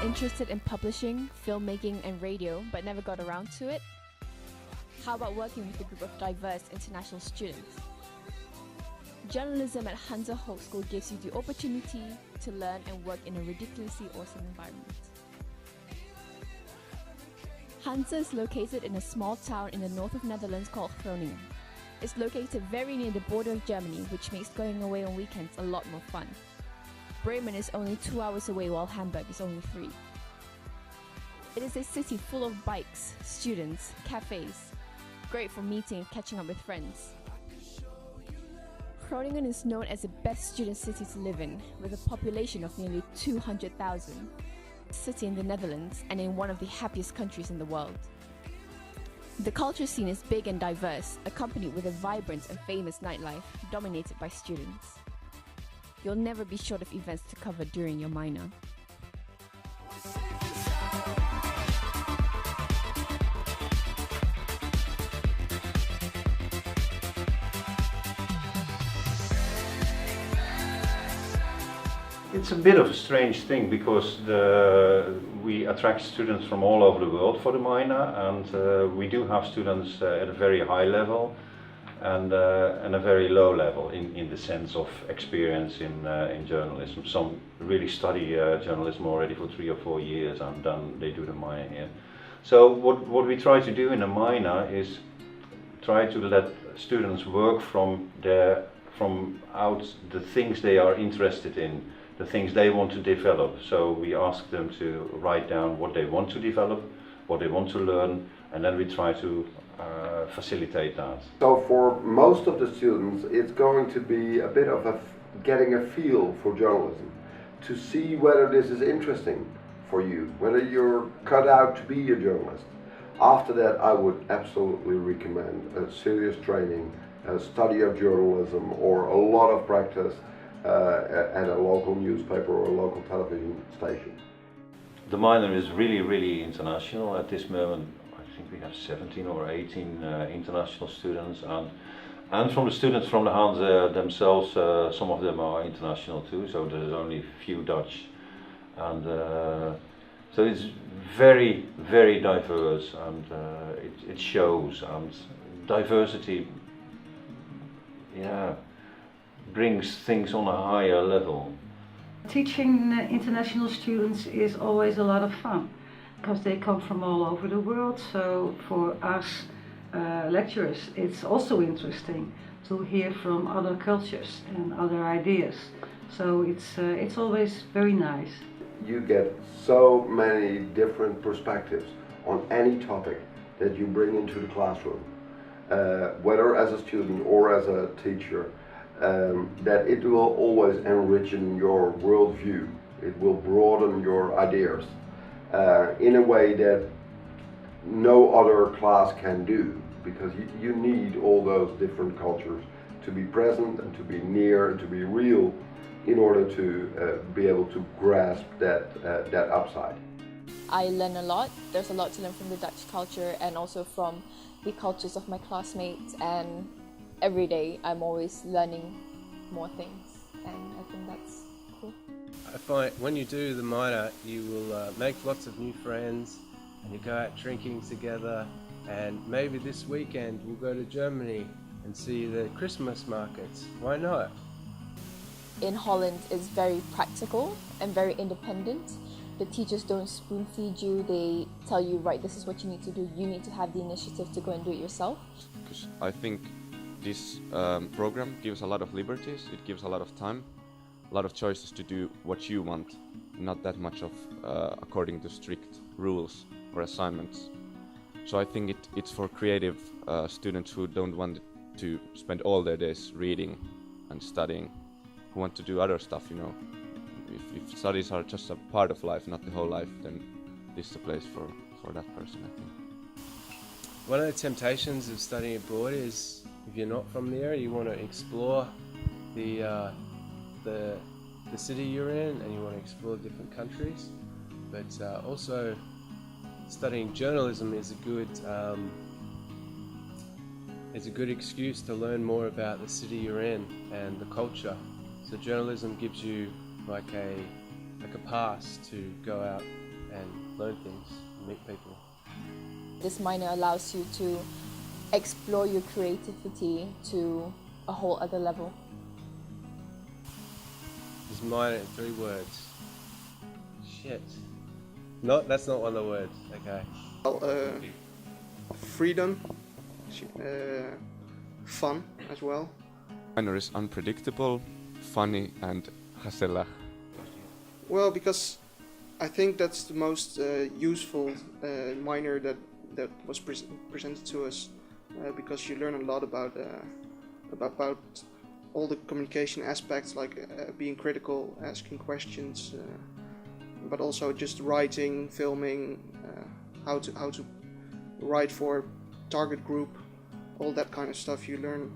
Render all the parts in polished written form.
Interested in publishing, filmmaking, and radio, but never got around to it? How about working with a group of diverse international students? Journalism at Hanze School gives you the opportunity to learn and work in a ridiculously awesome environment. Hanze is located in a small town in the north of Netherlands called Groningen. It's located very near the border of Germany, which makes going away on weekends a lot more fun. Bremen is only 2 hours away, while Hamburg is only 3. It is a city full of bikes, students, cafes, great for meeting and catching up with friends. Groningen is known as the best student city to live in, with a population of nearly 200,000. A city in the Netherlands and in one of the happiest countries in the world. The culture scene is big and diverse, accompanied with a vibrant and famous nightlife dominated by students. You'll never be short of events to cover during your minor. It's a bit of a strange thing because we attract students from all over the world for the minor, and we do have students at a very high level and a very low level in the sense of experience in journalism. Some really study journalism already for 3 or 4 years, and then they do the minor here. So what we try to do in a minor is try to let students work from out the things they are interested in, the things they want to develop. So we ask them to write down what they want to develop, what they want to learn, and then we try to facilitate that. So for most of the students, it's going to be a bit of getting a feel for journalism, to see whether this is interesting for you, whether you're cut out to be a journalist. After that, I would absolutely recommend a serious training, a study of journalism, or a lot of practice at a local newspaper or a local television station. The minor is really international at this moment. I think we have 17 or 18 international students, and from the students from the Hanze themselves, some of them are international too, so there's only a few Dutch. And so it's very diverse, and it shows, and diversity brings things on a higher level. Teaching international students is always a lot of fun because they come from all over the world. So for us lecturers, it's also interesting to hear from other cultures and other ideas. So it's always very nice. You get so many different perspectives on any topic that you bring into the classroom, whether as a student or as a teacher. That it will always enrich your worldview. It will broaden your ideas in a way that no other class can do, because you need all those different cultures to be present and to be near and to be real in order to be able to grasp that upside. I learn a lot. There's a lot to learn from the Dutch culture and also from the cultures of my classmates, and every day I'm always learning more things, and I think that's cool. I find when you do the minor, you will make lots of new friends, and you go out drinking together, and maybe this weekend we'll go to Germany and see the Christmas markets. Why not? In Holland it's very practical and very independent. The teachers don't spoon feed you, they tell you, right, this is what you need to do. You need to have the initiative to go and do it yourself. Because I think this program gives a lot of liberties, it gives a lot of time, a lot of choices to do what you want, not that much of according to strict rules or assignments. So I think it's for creative students who don't want to spend all their days reading and studying, who want to do other stuff, you know. If studies are just a part of life, not the whole life, then this is the place for that person, I think. One of the temptations of studying abroad is, if you're not from the area, you want to explore the city you're in, and you want to explore different countries. But also, studying journalism is a good excuse to learn more about the city you're in and the culture. So journalism gives you like a pass to go out and learn things, meet people. This minor allows you to explore your creativity to a whole other level. This minor in 3 words. Shit. No, that's not one of the words. Okay. Well, freedom, fun as well. Minor is unpredictable, funny, and gezellig. Well, because I think that's the most useful minor that was presented to us, because you learn a lot about all the communication aspects, like being critical, asking questions, but also just writing, filming, how to write for target group, all that kind of stuff you learn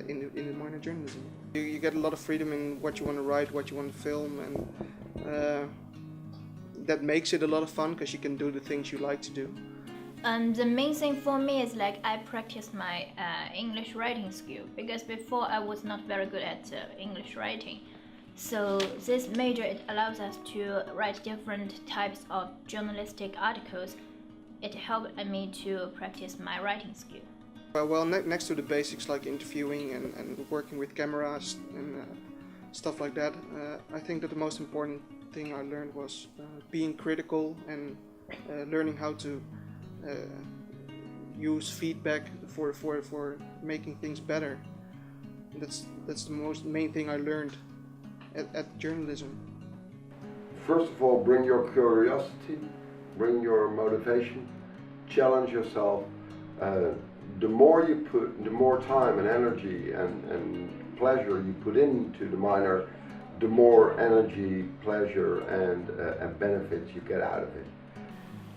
in the minor journalism. You get a lot of freedom in what you want to write, what you want to film, and that makes it a lot of fun because you can do the things you like to do. The main thing for me is like I practice my English writing skill, because before I was not very good at English writing. So this major, it allows us to write different types of journalistic articles. It helped me to practice my writing skill. Well, next to the basics like interviewing and working with cameras and stuff like that, I think that the most important thing I learned was being critical and learning how to use feedback for making things better. That's the main thing I learned at journalism. First of all, bring your curiosity, bring your motivation, challenge yourself. The more time and energy and pleasure you put into the minor, the more energy, pleasure, and benefits you get out of it.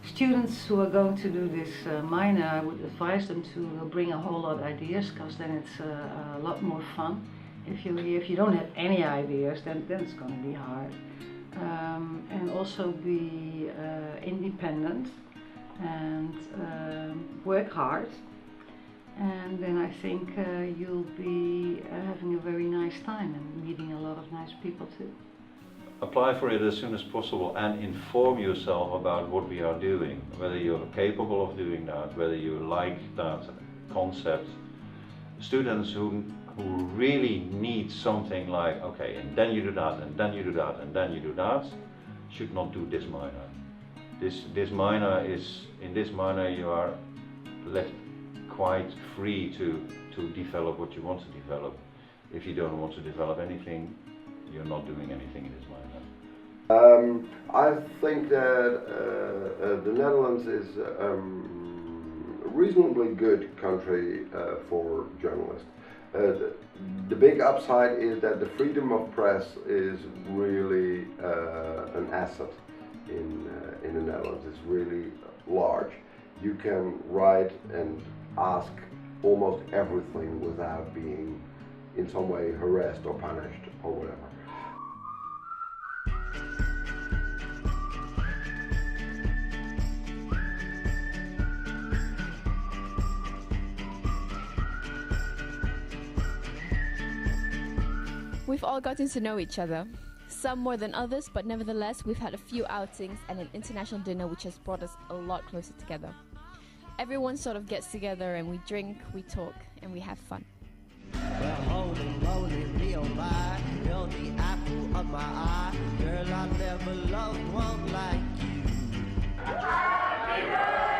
Students who are going to do this minor, I would advise them to bring a whole lot of ideas, because then it's a lot more fun. If you don't have any ideas, then it's going to be hard. And also be independent and work hard. And then I think you'll be having a very nice time and meeting a lot of nice people too. Apply for it as soon as possible and inform yourself about what we are doing, whether you're capable of doing that, whether you like that concept. Students who really need something like, okay, and then you do that, and then you do that, and then you do that, should not do this minor. This minor is, in this minor you are left quite free to develop what you want to develop. If you don't want to develop anything, you're not doing anything in this minor. I think that the Netherlands is a reasonably good country for journalists. The big upside is that the freedom of press is really an asset in the Netherlands. It's really large. You can write and ask almost everything without being in some way harassed or punished or whatever. We've all gotten to know each other, some more than others, but nevertheless we've had a few outings and an international dinner which has brought us a lot closer together. Everyone sort of gets together and we drink, we talk, and we have fun. Well, holy moly, real life, you're the apple of my eye. Girl, I never loved one like you. Happy birthday!